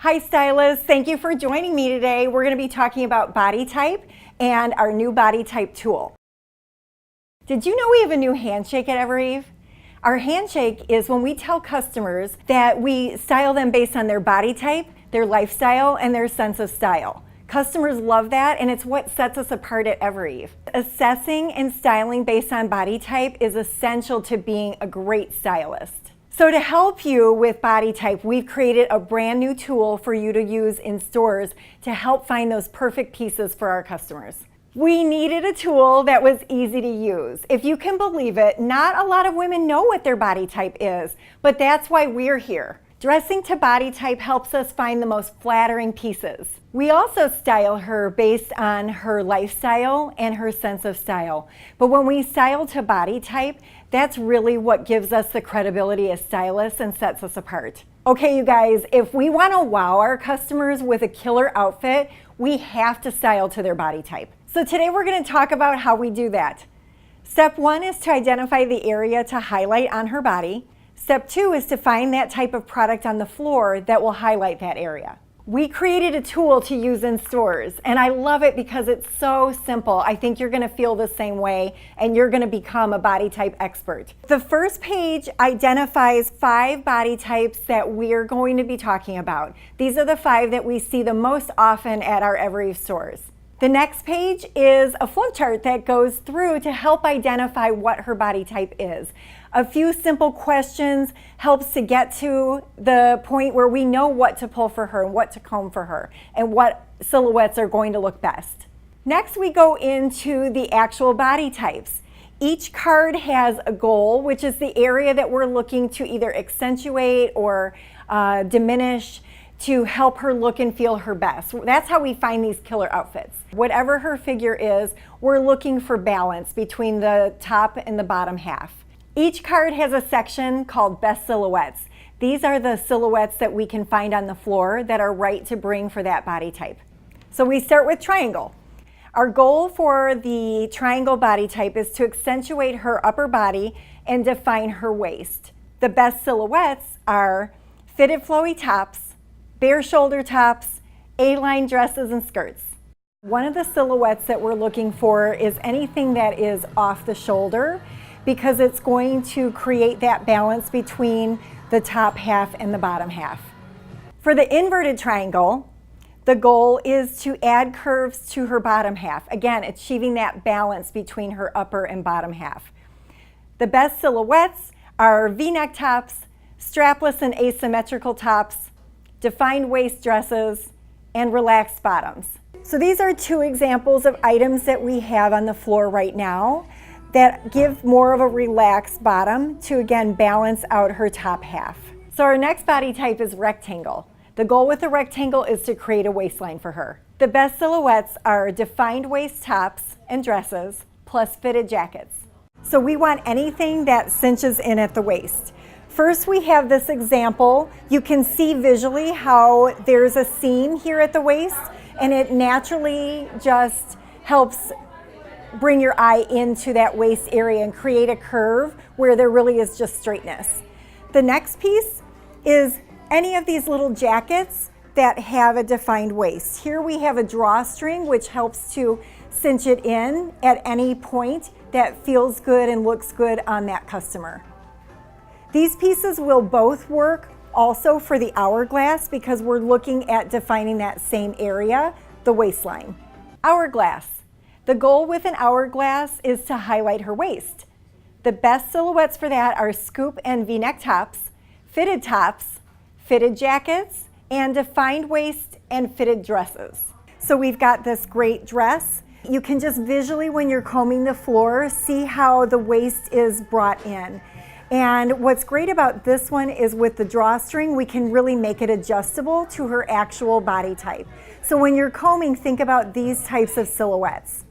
Hi stylists, thank you for joining me today. We're going to be talking about body type and our new body type tool. Did you know we have a new handshake at Evereve? Our handshake is when we tell customers that we style them based on their body type, their lifestyle, and their sense of style. Customers love that, and it's what sets us apart at Evereve. Assessing and styling based on body type is essential to being a great stylist. So to help you with body type, we've created a brand new tool for you to use in stores to help find those perfect pieces for our customers. We needed a tool that was easy to use. If you can believe it, not a lot of women know what their body type is, but that's why we're here. Dressing to body type helps us find the most flattering pieces. We also style her based on her lifestyle and her sense of style. But when we style to body type, that's really what gives us the credibility as stylists and sets us apart. Okay, you guys, if we want to wow our customers with a killer outfit, we have to style to their body type. So today we're going to talk about how we do that. Step 1 is to identify the area to highlight on her body. Step 2 is to find that type of product on the floor that will highlight that area. We created a tool to use in stores, and I love it because it's so simple. I think you're going to feel the same way, and you're going to become a body type expert. The first page identifies 5 body types that we're going to be talking about. These are the 5 that we see the most often at our Evereve stores. The next page is a flowchart that goes through to help identify what her body type is. A few simple questions helps to get to the point where we know what to pull for her and what to comb for her and what silhouettes are going to look best. Next, we go into the actual body types. Each card has a goal, which is the area that we're looking to either accentuate or diminish to help her look and feel her best. That's how we find these killer outfits. Whatever her figure is, we're looking for balance between the top and the bottom half. Each card has a section called Best Silhouettes. These are the silhouettes that we can find on the floor that are right to bring for that body type. So we start with triangle. Our goal for the triangle body type is to accentuate her upper body and define her waist. The best silhouettes are fitted flowy tops, bare shoulder tops, A-line dresses and skirts. One of the silhouettes that we're looking for is anything that is off the shoulder because it's going to create that balance between the top half and the bottom half. For the inverted triangle, the goal is to add curves to her bottom half. Again, achieving that balance between her upper and bottom half. The best silhouettes are V-neck tops, strapless and asymmetrical tops, defined waist dresses, and relaxed bottoms. So these are 2 examples of items that we have on the floor right now that give more of a relaxed bottom to again balance out her top half. So our next body type is rectangle. The goal with the rectangle is to create a waistline for her. The best silhouettes are defined waist tops and dresses plus fitted jackets. So we want anything that cinches in at the waist. First, we have this example. You can see visually how there's a seam here at the waist, and it naturally just helps bring your eye into that waist area and create a curve where there really is just straightness. The next piece is any of these little jackets that have a defined waist. Here we have a drawstring, which helps to cinch it in at any point that feels good and looks good on that customer. These pieces will both work also for the hourglass because we're looking at defining that same area, the waistline. Hourglass. The goal with an hourglass is to highlight her waist. The best silhouettes for that are scoop and V-neck tops, fitted jackets, and defined waist and fitted dresses. So we've got this great dress. You can just visually, when you're combing the floor, see how the waist is brought in. And what's great about this one is with the drawstring, we can really make it adjustable to her actual body type. So when you're combing, think about these types of silhouettes.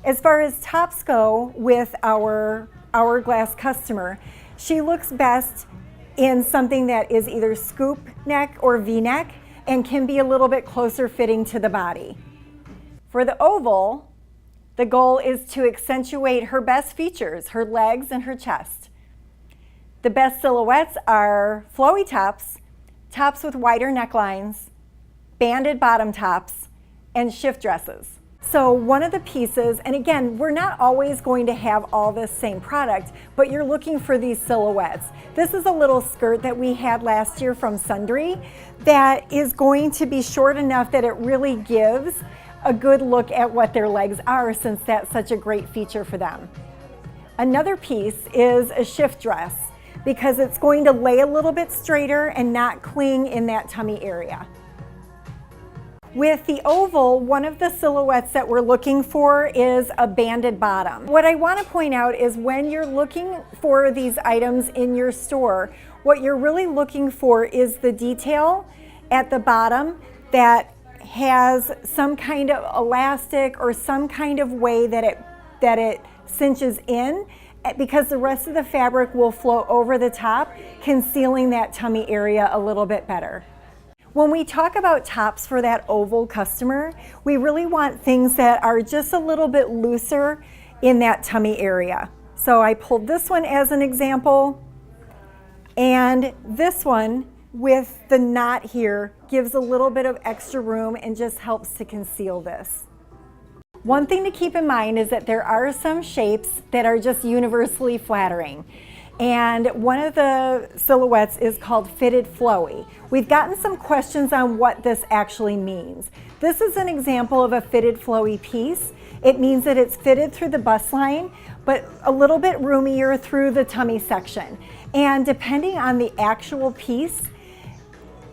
As far as tops go with our hourglass customer, she looks best in something that is either scoop neck or V-neck and can be a little bit closer fitting to the body. For the oval, the goal is to accentuate her best features, her legs and her chest. The best silhouettes are flowy tops, tops with wider necklines, banded bottom tops, and shift dresses. So one of the pieces, and again, we're not always going to have all this same product, but you're looking for these silhouettes. This is a little skirt that we had last year from Sundry that is going to be short enough that it really gives a good look at what their legs are, since that's such a great feature for them. Another piece is a shift dress because it's going to lay a little bit straighter and not cling in that tummy area. With the oval, one of the silhouettes that we're looking for is a banded bottom. What I want to point out is when you're looking for these items in your store, what you're really looking for is the detail at the bottom that has some kind of elastic or some kind of way that it cinches in, because the rest of the fabric will flow over the top, concealing that tummy area a little bit better. When we talk about tops for that oval customer, we really want things that are just a little bit looser in that tummy area. So I pulled this one as an example, and this one with the knot here gives a little bit of extra room and just helps to conceal this. One thing to keep in mind is that there are some shapes that are just universally flattering. And one of the silhouettes is called Fitted Flowy. We've gotten some questions on what this actually means. This is an example of a fitted flowy piece. It means that it's fitted through the bust line, but a little bit roomier through the tummy section. And depending on the actual piece,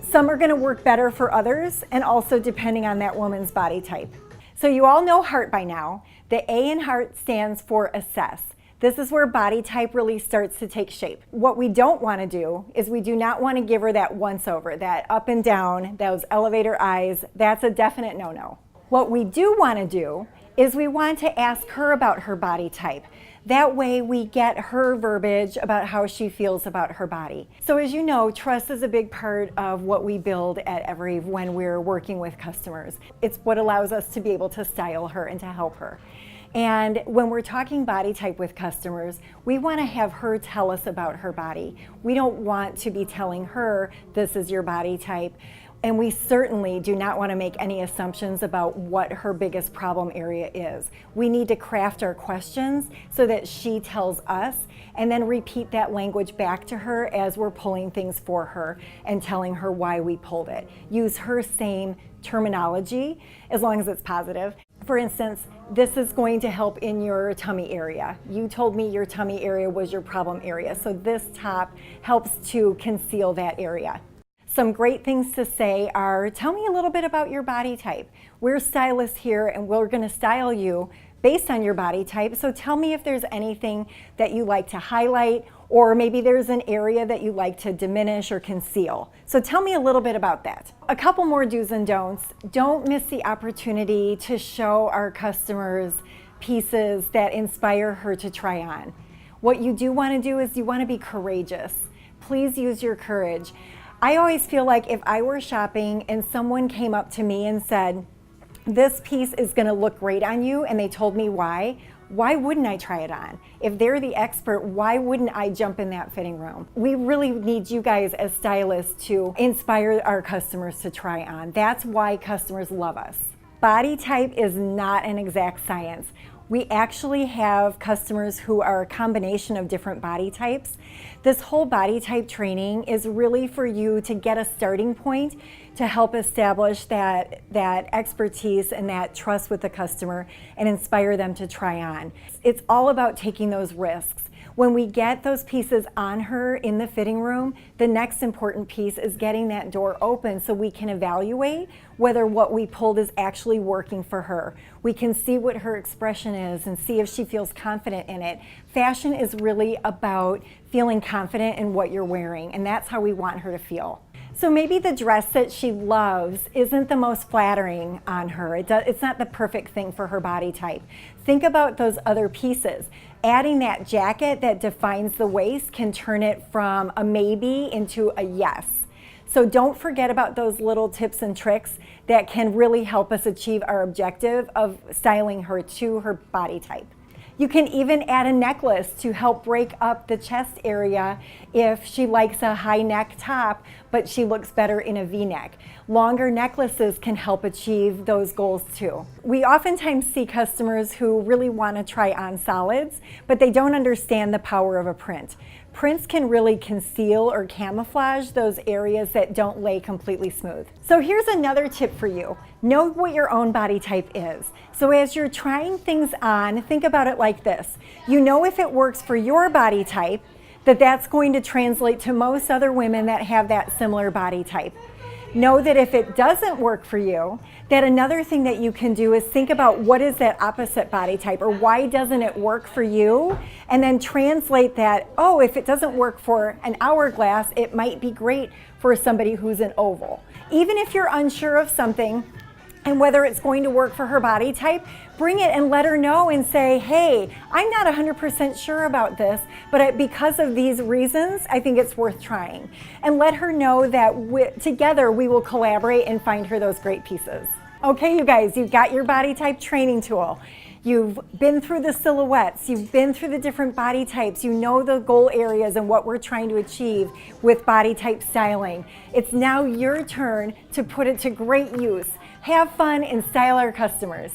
some are going to work better for others, and also depending on that woman's body type. So you all know HEART by now. The A in HEART stands for assess. This is where body type really starts to take shape. What we don't want to do is we do not want to give her that once over, that up and down, those elevator eyes. That's a definite no-no. What we do want to do is we want to ask her about her body type. That way we get her verbiage about how she feels about her body. So as you know, trust is a big part of what we build at Evereve when we're working with customers. It's what allows us to be able to style her and to help her. And when we're talking body type with customers, we want to have her tell us about her body. We don't want to be telling her, this is your body type. And we certainly do not want to make any assumptions about what her biggest problem area is. We need to craft our questions so that she tells us, and then repeat that language back to her as we're pulling things for her and telling her why we pulled it. Use her same terminology as long as it's positive. For instance, this is going to help in your tummy area. You told me your tummy area was your problem area, so this top helps to conceal that area. Some great things to say are, tell me a little bit about your body type. We're stylists here and we're going to style you based on your body type, so tell me if there's anything that you like to highlight, or maybe there's an area that you like to diminish or conceal. So tell me a little bit about that. A couple more do's and don'ts. Don't miss the opportunity to show our customers pieces that inspire her to try on. What you do want to do is you want to be courageous. Please use your courage. I always feel like if I were shopping and someone came up to me and said, this piece is going to look great on you, and they told me why wouldn't I try it on? If they're the expert, why wouldn't I jump in that fitting room? We really need you guys as stylists to inspire our customers to try on. That's why customers love us. Body type is not an exact science. We actually have customers who are a combination of different body types. This whole body type training is really for you to get a starting point to help establish that expertise and that trust with the customer and inspire them to try on. It's all about taking those risks. When we get those pieces on her in the fitting room, the next important piece is getting that door open so we can evaluate whether what we pulled is actually working for her. We can see what her expression is and see if she feels confident in it. Fashion is really about feeling confident in what you're wearing, and that's how we want her to feel. So maybe the dress that she loves isn't the most flattering on her. It's not the perfect thing for her body type. Think about those other pieces. Adding that jacket that defines the waist can turn it from a maybe into a yes. So don't forget about those little tips and tricks that can really help us achieve our objective of styling her to her body type. You can even add a necklace to help break up the chest area if she likes a high neck top, but she looks better in a V-neck. Longer necklaces can help achieve those goals too. We oftentimes see customers who really want to try on solids, but they don't understand the power of a print. Prints can really conceal or camouflage those areas that don't lay completely smooth. So here's another tip for you. Know what your own body type is. So as you're trying things on, think about it like this. You know if it works for your body type, that's going to translate to most other women that have that similar body type. Know that if it doesn't work for you, that another thing that you can do is think about what is that opposite body type, or why doesn't it work for you, and then translate that, oh, if it doesn't work for an hourglass, it might be great for somebody who's an oval. Even if you're unsure of something and whether it's going to work for her body type, bring it and let her know and say, hey, I'm not 100% sure about this, but because of these reasons, I think it's worth trying. And let her know that together we will collaborate and find her those great pieces. Okay, you guys, you've got your body type training tool. You've been through the silhouettes, you've been through the different body types, you know the goal areas and what we're trying to achieve with body type styling. It's now your turn to put it to great use. Have fun and style our customers.